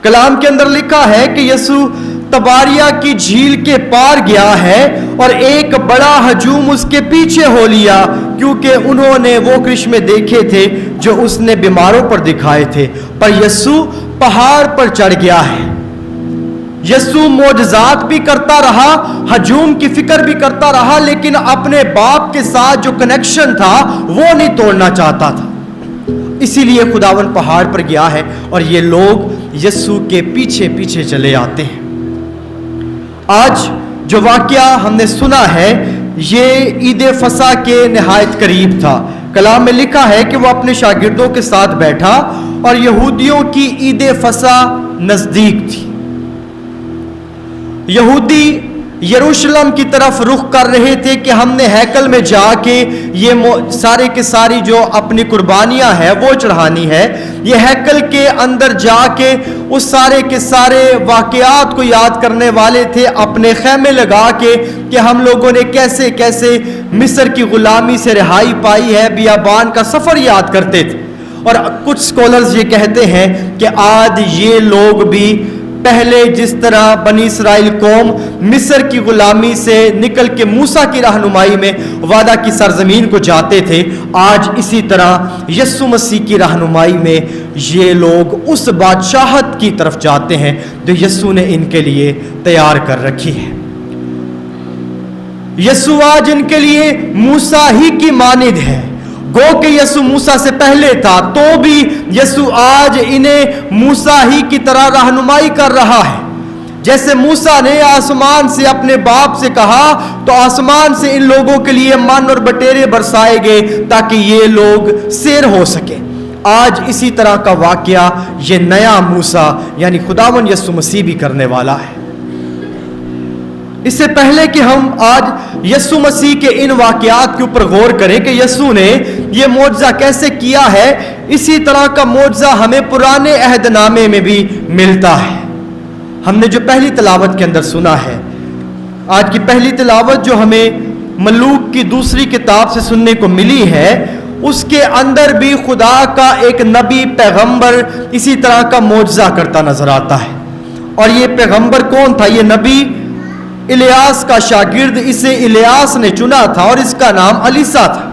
کلام کے اندر لکھا ہے کہ یسوع تباریا کی جھیل کے پار گیا ہے اور ایک بڑا ہجوم اس کے پیچھے ہو لیا، کیونکہ انہوں نے وہ کرشمے دیکھے تھے جو اس نے بیماروں پر دکھائے تھے۔ پر یسوع پہاڑ پر چڑھ گیا ہے۔ یسوع معجزات بھی کرتا رہا، ہجوم کی فکر بھی کرتا رہا، لیکن اپنے باپ کے ساتھ جو کنیکشن تھا وہ نہیں توڑنا چاہتا تھا۔ اسی لیے خداوند پہاڑ پر گیا ہے اور یہ لوگ یسوع کے پیچھے پیچھے چلے آتے ہیں۔ آج جو واقعہ ہم نے سنا ہے یہ عید فصح کے نہایت قریب تھا۔ کلام میں لکھا ہے کہ وہ اپنے شاگردوں کے ساتھ بیٹھا اور یہودیوں کی عید فصح نزدیک تھی۔ یہودی یروشلم کی طرف رخ کر رہے تھے کہ ہم نے ہیکل میں جا کے یہ سارے کے ساری جو اپنی قربانیاں ہیں وہ چڑھانی ہے۔ یہ ہیکل کے اندر جا کے اس سارے کے سارے واقعات کو یاد کرنے والے تھے، اپنے خیمے لگا کے کہ ہم لوگوں نے کیسے کیسے مصر کی غلامی سے رہائی پائی ہے، بیابان کا سفر یاد کرتے تھے۔ اور کچھ سکولرز یہ کہتے ہیں کہ آج یہ لوگ بھی پہلے جس طرح بنی اسرائیل قوم مصر کی غلامی سے نکل کے موسیٰ کی رہنمائی میں وعدہ کی سرزمین کو جاتے تھے، آج اسی طرح یسوع مسیح کی رہنمائی میں یہ لوگ اس بادشاہت کی طرف جاتے ہیں جو یسوع نے ان کے لیے تیار کر رکھی ہے۔ یسوع آج ان کے لیے موسیٰ ہی کی مانند ہے۔ گو کہ یسوع موسیٰ سے پہلے تھا، تو بھی یسوع آج انہیں موسیٰ ہی کی طرح رہنمائی کر رہا ہے۔ جیسے موسیٰ نے آسمان سے اپنے باپ سے کہا تو آسمان سے ان لوگوں کے لیے من اور بٹیرے برسائے گئے تاکہ یہ لوگ سیر ہو سکے۔ آج اسی طرح کا واقعہ یہ نیا موسیٰ یعنی خداوند یسوع مسیح بھی کرنے والا ہے۔ اس سے پہلے کہ ہم آج یسوع مسیح کے ان واقعات کے اوپر غور کریں کہ یسوع نے یہ معجزہ کیسے کیا ہے، اسی طرح کا معجزہ ہمیں پرانے عہد نامے میں بھی ملتا ہے۔ ہم نے جو پہلی تلاوت کے اندر سنا ہے، آج کی پہلی تلاوت جو ہمیں ملوک کی دوسری کتاب سے سننے کو ملی ہے، اس کے اندر بھی خدا کا ایک نبی پیغمبر اسی طرح کا معجزہ کرتا نظر آتا ہے۔ اور یہ پیغمبر کون تھا؟ یہ نبی الیاس کا شاگرد، اسے الیاس نے چنا تھا اور اس کا نام الیسا تھا۔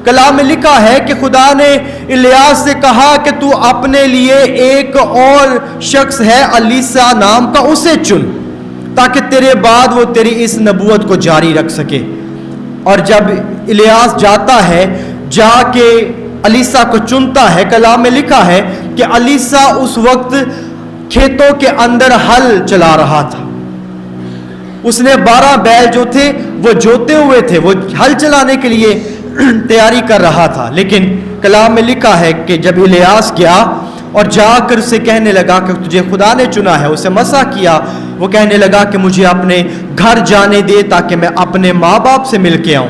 کلام میں لکھا ہے کہ خدا نے الیاس سے کہا کہ تو اپنے لیے ایک اور شخص ہے الیسا نام کا، اسے چن تاکہ تیرے بعد وہ تیری اس نبوت کو جاری رکھ سکے۔ اور جب الیاس جاتا ہے، جا کے الیسا کو چنتا ہے، کلام میں لکھا ہے کہ الیسا اس وقت کھیتوں کے اندر ہل چلا رہا تھا۔ اس نے 12 بیل جو تھے وہ جوتے ہوئے تھے، وہ ہل چلانے کے لیے تیاری کر رہا تھا۔ لیکن کلام میں لکھا ہے کہ جب الیاس گیا اور جا کر اسے کہنے لگا کہ تجھے خدا نے چنا ہے، اسے مسح کیا، وہ کہنے لگا کہ مجھے اپنے گھر جانے دے تاکہ میں اپنے ماں باپ سے مل کے آؤں۔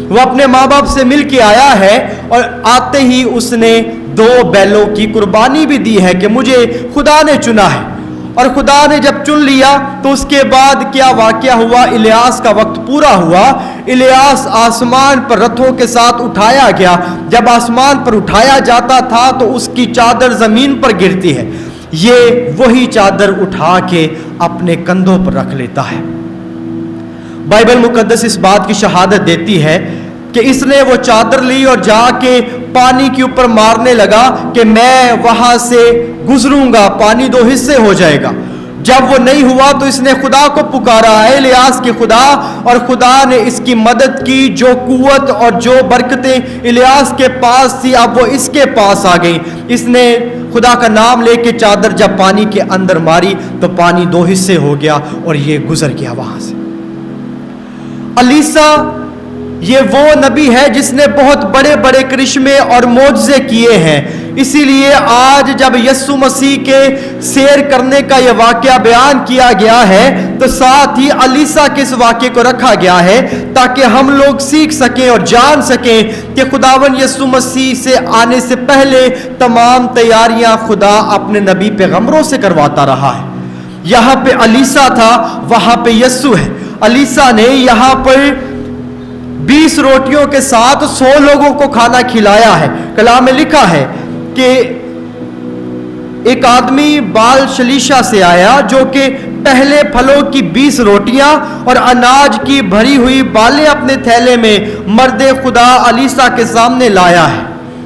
وہ اپنے ماں باپ سے مل کے آیا ہے اور آتے ہی اس نے 2 بیلوں کی قربانی بھی دی ہے کہ مجھے خدا نے چنا ہے۔ اور خدا نے جب چن لیا تو اس کے بعد کیا واقعہ ہوا؟ الیاس کا وقت پورا ہوا، الیاس آسمان پر رتھوں کے ساتھ اٹھایا گیا۔ جب آسمان پر اٹھایا جاتا تھا تو اس کی چادر زمین پر گرتی ہے، یہ وہی چادر اٹھا کے اپنے کندھوں پر رکھ لیتا ہے۔ بائبل مقدس اس بات کی شہادت دیتی ہے کہ اس نے وہ چادر لی اور جا کے پانی کے اوپر مارنے لگا کہ میں وہاں سے گزروں گا، پانی 2 حصے ہو جائے گا۔ جب وہ نہیں ہوا تو اس نے خدا کو پکارا، اے الیاس کے خدا، اور خدا نے اس کی مدد کی۔ جو قوت اور جو برکتیں الیاس کے پاس تھی اب وہ اس کے پاس آ گئی۔ اس نے خدا کا نام لے کے چادر جب پانی کے اندر ماری تو پانی 2 حصے ہو گیا اور یہ گزر گیا وہاں سے۔ الیسا یہ وہ نبی ہے جس نے بہت بڑے بڑے کرشمے اور معجزے کیے ہیں۔ اسی لیے آج جب یسوع مسیح کے سیر کرنے کا یہ واقعہ بیان کیا گیا ہے تو ساتھ ہی الیسا کے اس واقعے کو رکھا گیا ہے تاکہ ہم لوگ سیکھ سکیں اور جان سکیں کہ خداوند یسوع مسیح سے آنے سے پہلے تمام تیاریاں خدا اپنے نبی پیغمبروں سے کرواتا رہا ہے۔ یہاں پہ الیسا تھا، وہاں پہ یسوع ہے۔ الیسا نے یہاں پر 20 روٹیوں کے ساتھ 100 لوگوں کو کھانا کھلایا ہے۔ کلام میں لکھا ہے کہ ایک آدمی بال شلیشا سے آیا جو کہ پہلے پھلوں کی 20 روٹیاں اور اناج کی بھری ہوئی بالیں اپنے تھیلے میں مرد خدا الیسا کے سامنے لایا ہے،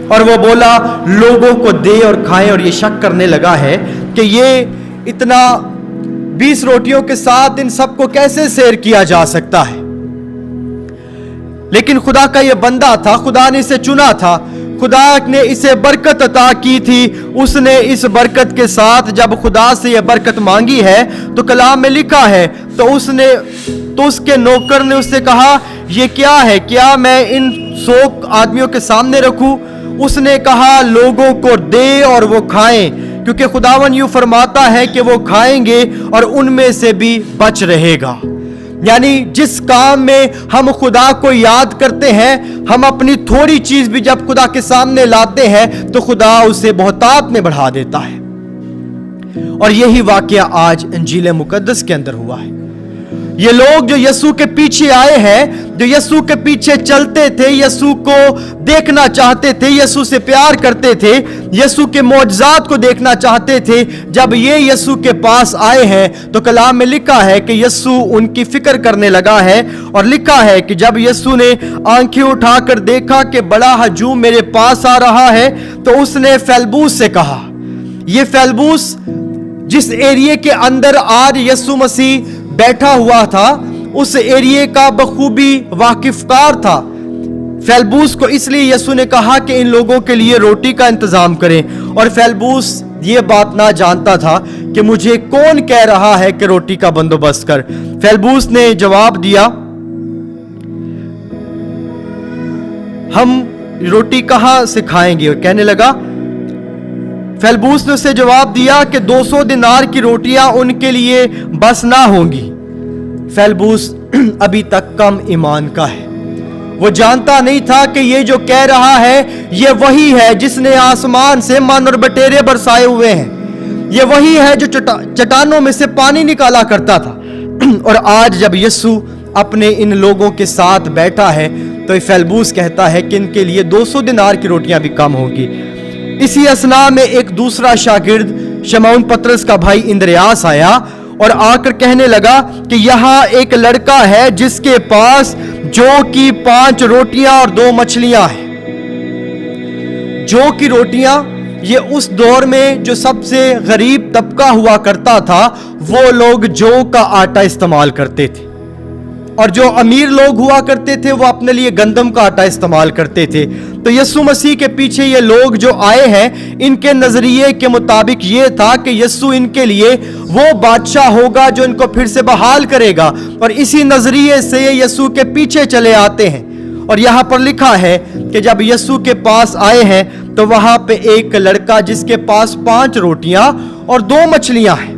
اور وہ بولا لوگوں کو دے اور کھائیں، اور یہ شک کرنے لگا ہے کہ یہ اتنا 20 روٹیوں کے ساتھ ان سب کو کیسے سیر کیا جا سکتا ہے۔ لیکن خدا کا یہ بندہ تھا، خدا نے اسے چنا تھا، خدا نے اسے برکت عطا کی تھی۔ اس نے اس برکت کے ساتھ جب خدا سے یہ برکت مانگی ہے تو کلام میں لکھا ہے تو اس کے نوکر نے اس سے کہا یہ کیا ہے، کیا میں ان 100 آدمیوں کے سامنے رکھوں؟ اس نے کہا لوگوں کو دے اور وہ کھائیں، کیونکہ خداوند یوں فرماتا ہے کہ وہ کھائیں گے اور ان میں سے بھی بچ رہے گا۔ یعنی جس کام میں ہم خدا کو یاد کرتے ہیں، ہم اپنی تھوڑی چیز بھی جب خدا کے سامنے لاتے ہیں تو خدا اسے بہتات میں بڑھا دیتا ہے۔ اور یہی واقعہ آج انجیل مقدس کے اندر ہوا ہے۔ یہ لوگ جو یسوع کے پیچھے آئے ہیں، جو یسوع کے پیچھے چلتے تھے، یسوع کو دیکھنا چاہتے تھے، یسوع سے پیار کرتے تھے، یسوع کے معجزات کو دیکھنا چاہتے تھے، جب یہ یسوع کے پاس آئے ہیں تو کلام میں لکھا ہے کہ یسوع ان کی فکر کرنے لگا ہے، اور لکھا ہے کہ جب یسوع نے آنکھیں اٹھا کر دیکھا کہ بڑا ہجوم میرے پاس آ رہا ہے تو اس نے فیلبوس سے کہا۔ یہ فیلبوس جس ایریے کے اندر آج یسوع مسیح بیٹھا ہوا تھا، اس ایریے کا بخوبی واقف کار تھا۔ فیلبوس کو اس لیے یسوع نے کہا کہ ان لوگوں کے لیے روٹی کا انتظام کریں، اور فیلبوس یہ بات نہ جانتا تھا کہ مجھے کون کہہ رہا ہے کہ روٹی کا بندوبست کر۔ فیلبوس نے جواب دیا ہم روٹی کہاں سے کھائیں گے؟ اور کہنے لگا، فیلبوس نے اسے جواب دیا کہ 200 دینار کی روٹیاں ان کے لیے بس نہ ہوں گی۔ فیلبوس ابھی تک کم ایمان کا ہے، وہ جانتا نہیں تھا کہ یہ جو کہہ رہا ہے یہ وہی ہے جس نے آسمان سے من اور بٹیرے برسائے ہوئے ہیں، یہ وہی ہے جو چٹانوں میں سے پانی نکالا کرتا تھا۔ اور آج جب یسوع اپنے ان لوگوں کے ساتھ بیٹھا ہے تو فیلبوس کہتا ہے کہ ان کے لیے 200 دینار کی روٹیاں بھی کم ہوں گی۔ اسی اثناء میں ایک دوسرا شاگرد شمعون پطرس کا بھائی اندریاس آیا اور آ کر کہنے لگا کہ یہاں ایک لڑکا ہے جس کے پاس جو کی 5 روٹیاں اور 2 مچھلیاں ہیں۔ جو کی روٹیاں یہ اس دور میں جو سب سے غریب طبقہ ہوا کرتا تھا، وہ لوگ جو کا آٹا استعمال کرتے تھے، اور جو امیر لوگ ہوا کرتے تھے وہ اپنے لیے گندم کا آٹا استعمال کرتے تھے۔ تو یسوع مسیح کے پیچھے یہ لوگ جو آئے ہیں، ان کے نظریے کے مطابق یہ تھا کہ یسوع ان کے لیے وہ بادشاہ ہوگا جو ان کو پھر سے بحال کرے گا، اور اسی نظریے سے یہ یسوع کے پیچھے چلے آتے ہیں۔ اور یہاں پر لکھا ہے کہ جب یسوع کے پاس آئے ہیں تو وہاں پہ ایک لڑکا جس کے پاس 5 روٹیاں اور 2 مچھلیاں ہیں،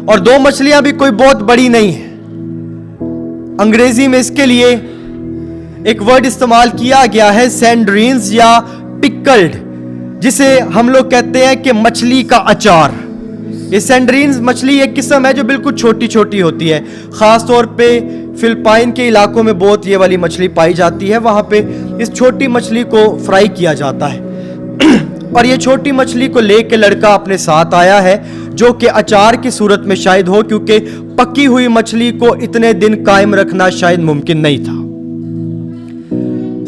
اور 2 مچھلیاں بھی کوئی بہت بڑی نہیں ہیں۔ انگریزی میں اس کے لیے ایک ورڈ استعمال کیا گیا ہے سینڈرینز یا پکلڈ، جسے ہم لوگ کہتے ہیں کہ مچھلی کا اچار۔ یہ سینڈرینز مچھلی ایک قسم ہے جو بالکل چھوٹی چھوٹی ہوتی ہے، خاص طور پہ فلپائن کے علاقوں میں بہت یہ والی مچھلی پائی جاتی ہے، وہاں پہ اس چھوٹی مچھلی کو فرائی کیا جاتا ہے۔ اور یہ چھوٹی مچھلی کو لے کے لڑکا اپنے ساتھ آیا ہے، جو کہ اچار کی صورت میں شاید ہو، کیونکہ پکی ہوئی مچھلی کو اتنے دن قائم رکھنا شاید ممکن نہیں تھا۔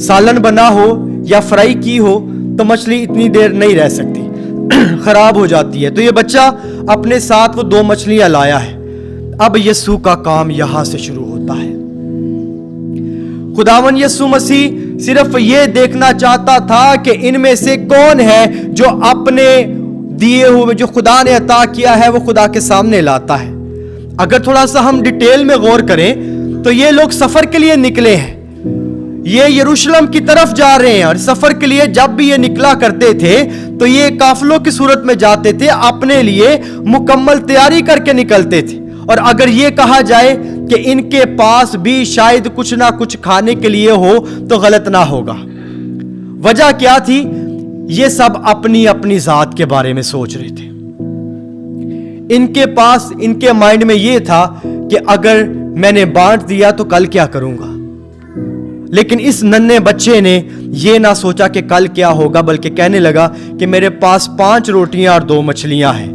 سالن بنا ہو یا فرائی کی ہو تو مچھلی اتنی دیر نہیں رہ سکتی، خراب ہو جاتی ہے۔ تو یہ بچہ اپنے ساتھ وہ 2 مچھلیاں لایا ہے۔ اب یسوع کا کام یہاں سے شروع ہوتا ہے۔ خداوند یسوع مسیح صرف یہ دیکھنا چاہتا تھا کہ ان میں سے کون ہے جو اپنے دیے ہوئے جو خدا نے عطا کیا ہے وہ خدا کے سامنے لاتا ہے۔ اگر تھوڑا سا ہم ڈیٹیل میں غور کریں تو یہ لوگ سفر کے لیے نکلے ہیں، یہ یروشلم کی طرف جا رہے ہیں، اور سفر کے لیے جب بھی یہ نکلا کرتے تھے تو یہ قافلوں کی صورت میں جاتے تھے، اپنے لیے مکمل تیاری کر کے نکلتے تھے۔ اور اگر یہ کہا جائے کہ ان کے پاس بھی شاید کچھ نہ کچھ کھانے کے لیے ہو تو غلط نہ ہوگا۔ وجہ کیا تھی؟ یہ سب اپنی اپنی ذات کے بارے میں سوچ رہے تھے۔ ان کے پاس، ان کے مائنڈ میں یہ تھا کہ اگر میں نے بانٹ دیا تو کل کیا کروں گا، لیکن اس ننھے بچے نے یہ نہ سوچا کہ کل کیا ہوگا، بلکہ کہنے لگا کہ میرے پاس 5 روٹیاں اور 2 مچھلیاں ہیں۔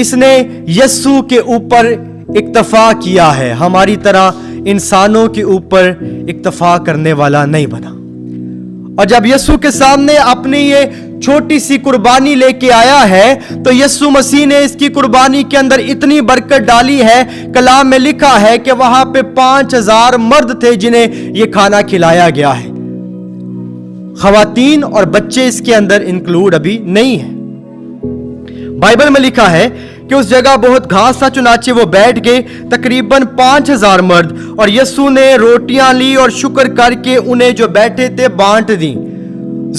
اس نے یسوع کے اوپر اکتفا کیا ہے، ہماری طرح انسانوں کے اوپر اکتفا کرنے والا نہیں بنا۔ اور جب یسوع کے سامنے اپنی یہ چھوٹی سی قربانی لے کے آیا ہے تو یسوع مسیح نے اس کی قربانی کے اندر اتنی برکت ڈالی ہے، کلام میں لکھا ہے کہ وہاں پہ 5000 مرد تھے جنہیں یہ کھانا کھلایا گیا ہے، خواتین اور بچے اس کے اندر انکلوڈ ابھی نہیں ہیں۔ بائبل میں لکھا ہے کہ اس جگہ بہت گھاس تھا، چنانچہ وہ بیٹھ گئے، تقریباً 5000 مرد، اور یسوع نے روٹیاں لی اور شکر کر کے انہیں جو بیٹھے تھے بانٹ دیں۔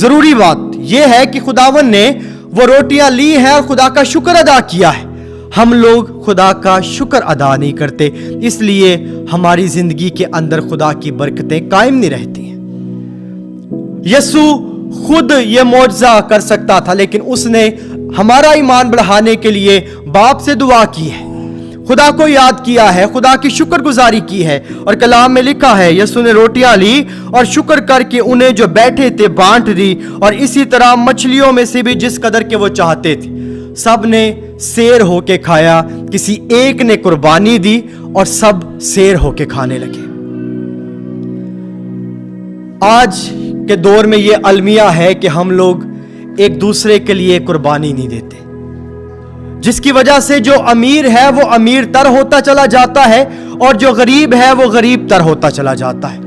ضروری بات یہ ہے کہ خداوند نے وہ روٹیاں لی ہیں اور خدا کا شکر ادا کیا ہے۔ ہم لوگ خدا کا شکر ادا نہیں کرتے، اس لیے ہماری زندگی کے اندر خدا کی برکتیں قائم نہیں رہتی ہیں۔ یسوع خود یہ معجزہ کر سکتا تھا، لیکن اس نے ہمارا ایمان بڑھانے کے لیے باپ سے دعا کی ہے، خدا کو یاد کیا ہے، خدا کی شکر گزاری کی ہے، اور کلام میں لکھا ہے یسوع نے روٹیاں لی اور شکر کر کے انہیں جو بیٹھے تھے بانٹ دی، اور اسی طرح مچھلیوں میں سے بھی جس قدر کے وہ چاہتے تھے، سب نے سیر ہو کے کھایا، کسی ایک نے قربانی دی اور سب سیر ہو کے کھانے لگے۔ آج کے دور میں یہ المیہ ہے کہ ہم لوگ ایک دوسرے کے لیے قربانی نہیں دیتے، جس کی وجہ سے جو امیر ہے وہ امیر تر ہوتا چلا جاتا ہے اور جو غریب ہے وہ غریب تر ہوتا چلا جاتا ہے۔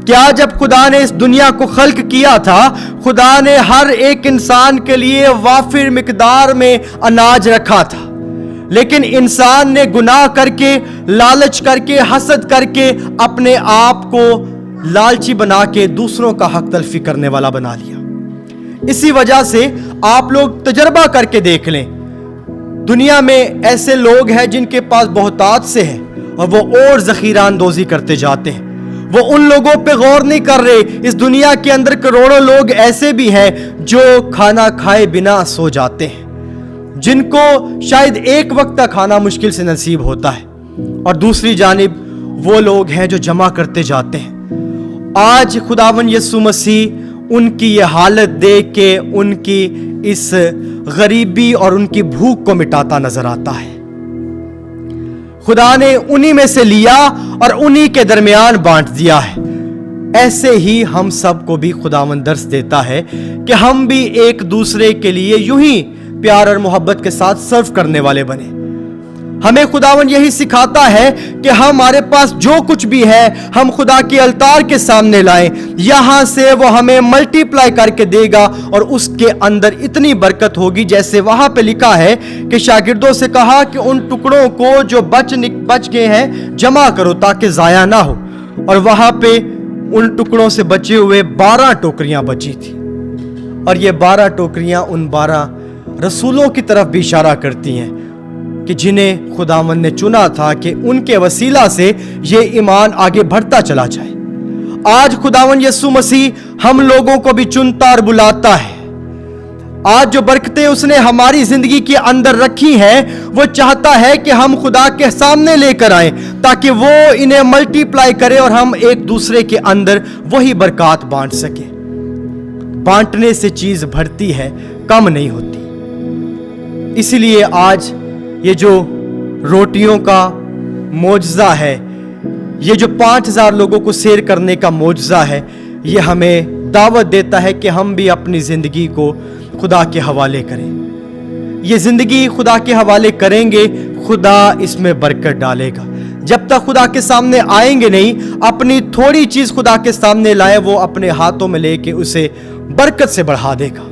کیا جب خدا نے اس دنیا کو خلق کیا تھا، خدا نے ہر ایک انسان کے لیے وافر مقدار میں اناج رکھا تھا، لیکن انسان نے گناہ کر کے، لالچ کر کے، حسد کر کے اپنے آپ کو لالچی بنا کے دوسروں کا حق تلفی کرنے والا بنا لیا۔ اسی وجہ سے آپ لوگ تجربہ کر کے دیکھ لیں، دنیا میں ایسے لوگ ہیں جن کے پاس بہتات سے ہے اور وہ اور ذخیرہ اندوزی کرتے جاتے ہیں، وہ ان لوگوں پہ غور نہیں کر رہے۔ اس دنیا کے اندر کروڑوں لوگ ایسے بھی ہیں جو کھانا کھائے بنا سو جاتے ہیں، جن کو شاید ایک وقت کا کھانا مشکل سے نصیب ہوتا ہے، اور دوسری جانب وہ لوگ ہیں جو جمع کرتے جاتے ہیں۔ آج خداوند یسوع مسیح ان کی یہ حالت دیکھ کے ان کی اس غریبی اور ان کی بھوک کو مٹاتا نظر آتا ہے۔ خدا نے انہی میں سے لیا اور انہی کے درمیان بانٹ دیا ہے۔ ایسے ہی ہم سب کو بھی خداوند درس دیتا ہے کہ ہم بھی ایک دوسرے کے لیے یوں ہی پیار اور محبت کے ساتھ سرو کرنے والے بنے۔ ہمیں خداوند یہی سکھاتا ہے کہ ہمارے پاس جو کچھ بھی ہے ہم خدا کے التار کے سامنے لائیں، یہاں سے وہ ہمیں ملٹی پلائی کر کے دے گا، اور اس کے اندر اتنی برکت ہوگی جیسے وہاں پہ لکھا ہے کہ شاگردوں سے کہا کہ ان ٹکڑوں کو جو بچ گئے ہیں جمع کرو تاکہ ضائع نہ ہو، اور وہاں پہ ان ٹکڑوں سے بچے ہوئے 12 ٹوکریاں بچی تھی، اور یہ 12 ٹوکریاں ان 12 رسولوں کی طرف بھی اشارہ کرتی ہیں کہ جنہیں خداوند نے چنا تھا کہ ان کے وسیلہ سے یہ ایمان آگے بڑھتا چلا جائے۔ آج خداوند یسوع مسیح ہم لوگوں کو بھی چنتا اور بلاتا ہے۔ آج جو برکتیں اس نے ہماری زندگی کے اندر رکھی ہیں وہ چاہتا ہے کہ ہم خدا کے سامنے لے کر آئیں تاکہ وہ انہیں ملٹی پلائی کرے اور ہم ایک دوسرے کے اندر وہی برکات بانٹ سکیں۔ بانٹنے سے چیز بڑھتی ہے، کم نہیں ہوتی۔ اسی لیے آج یہ جو روٹیوں کا معجزہ ہے، یہ جو 5000 لوگوں کو سیر کرنے کا معجزہ ہے، یہ ہمیں دعوت دیتا ہے کہ ہم بھی اپنی زندگی کو خدا کے حوالے کریں۔ یہ زندگی خدا کے حوالے کریں گے، خدا اس میں برکت ڈالے گا۔ جب تک خدا کے سامنے آئیں گے نہیں، اپنی تھوڑی چیز خدا کے سامنے لائیں، وہ اپنے ہاتھوں میں لے کے اسے برکت سے بڑھا دے گا۔